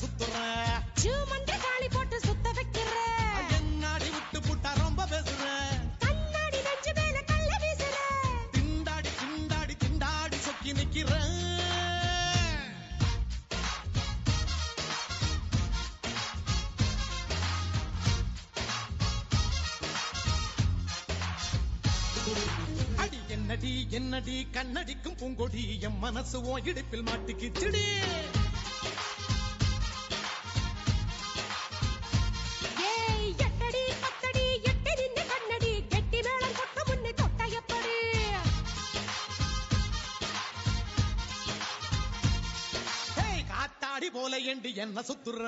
சுத்துற மந்திர காளி போட்டு சுத்த வைக்கிற என்னாடி விட்டு புட்டா ரொம்ப பேசுற கண்ணாடி நெஞ்சு மேல கள்ள வீசுற திண்டாடி திண்டாடி திண்டாடி சொக்கி நிக்கிற அடி என்னடி என்னடி கண்ணடிக்கும் பூங்கொடி என் மனசு ஓ இடுப்பில் மாட்டிக்கிச்சுடி எட்டடி பத்தடி எட்டி நின்று கண்ணடி கெட்டி மேளம் கொட்ட முன்னே தொட்ட எப்படி காத்தாடி போல ஏண்டி என்ன சுத்துற